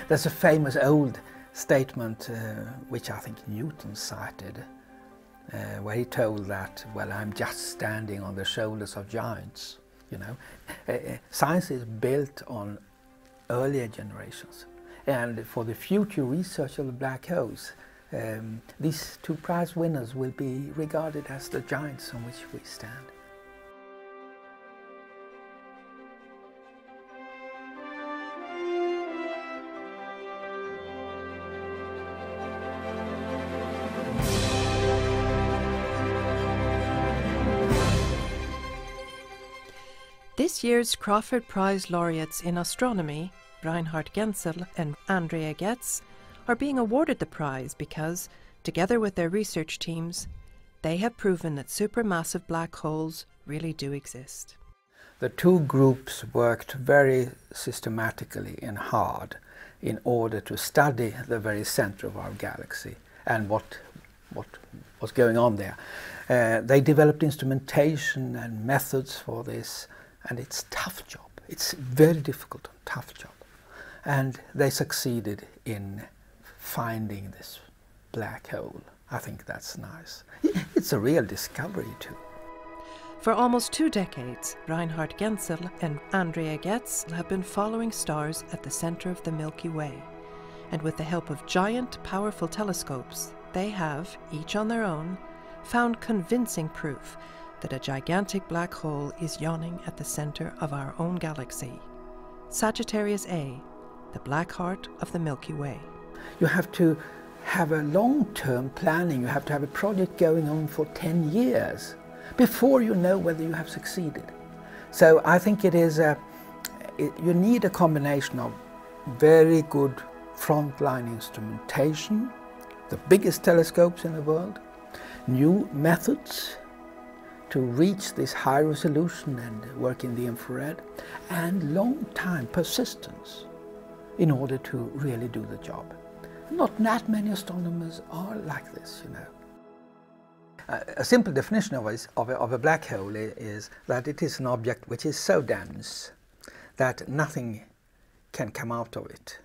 There's a famous old statement which I think Newton cited, where he told that, well, I'm just standing on the shoulders of giants. You know, science is built on earlier generations, and for the future research of the black holes, these two prize winners will be regarded as the giants on which we stand. This year's Crafoord Prize laureates in astronomy, Reinhard Genzel and Andrea Getz, are being awarded the prize because, together with their research teams, they have proven that supermassive black holes really do exist. The two groups worked very systematically and hard in order to study the very center of our galaxy and what was going on there. They developed instrumentation and methods for this, and it's a tough job. It's very difficult and tough job. And they succeeded in finding this black hole. I think that's nice. It's a real discovery too. For almost 2 decades, Reinhard Genzel and Andrea Getz have been following stars at the center of the Milky Way. And with the help of giant, powerful telescopes, they have, each on their own, found convincing proof that a gigantic black hole is yawning at the center of our own galaxy, Sagittarius A, the black heart of the Milky Way. You have to have a long-term planning. You have to have a project going on for 10 years before you know whether you have succeeded. So I think it is you need a combination of very good frontline instrumentation, the biggest telescopes in the world, new methods to reach this high resolution and work in the infrared, and long time persistence in order to really do the job. Not that many astronomers are like this, you know. A simple definition of a black hole is that it is an object which is so dense that nothing can come out of it,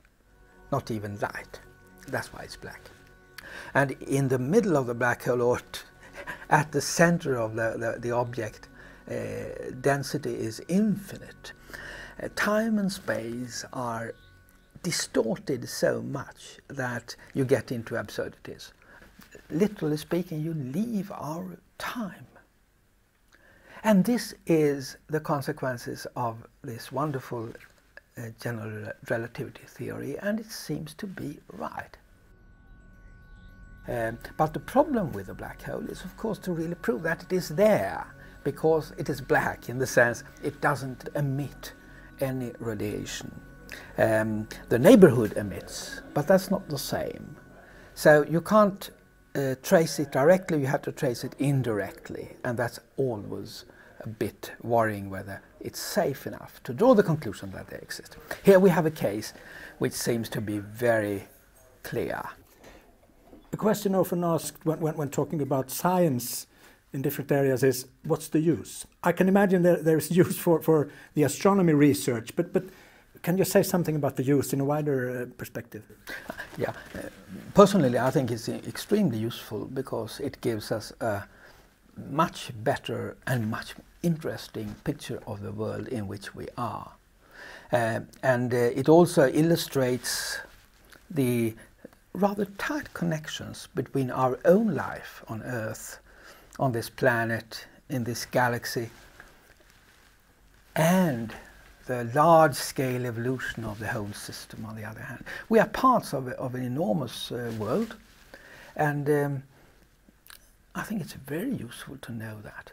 not even light. That's why it's black. And in the middle of the black hole, or at the center of the object, density is infinite. Time and space are distorted so much that you get into absurdities. Literally speaking, you leave our time. And this is the consequences of this wonderful general relativity theory, and it seems to be right. But the problem with the black hole is, of course, to really prove that it is there, because it is black in the sense it doesn't emit any radiation. The neighborhood emits, but that's not the same. So you can't trace it directly, you have to trace it indirectly, and that's always a bit worrying whether it's safe enough to draw the conclusion that they exist. Here we have a case which seems to be very clear. A question often asked when talking about science in different areas is, what's the use? I can imagine there's use for the astronomy research, but can you say something about the use in a wider perspective? Yeah, personally I think it's extremely useful because it gives us a much better and much interesting picture of the world in which we are. And it also illustrates the rather tight connections between our own life on Earth, on this planet, in this galaxy, and the large-scale evolution of the whole system on the other hand. We are parts of an enormous world, and I think it's very useful to know that.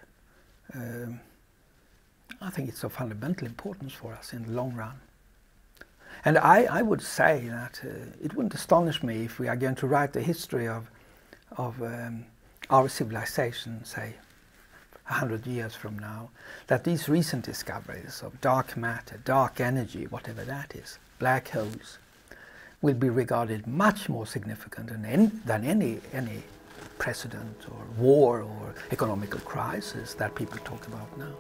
I think it's of fundamental importance for us in the long run. And I would say that it wouldn't astonish me if we are going to write the history of our civilization, say, 100 years from now, that these recent discoveries of dark matter, dark energy, whatever that is, black holes, will be regarded much more significant than any precedent or war or economical crisis that people talk about now.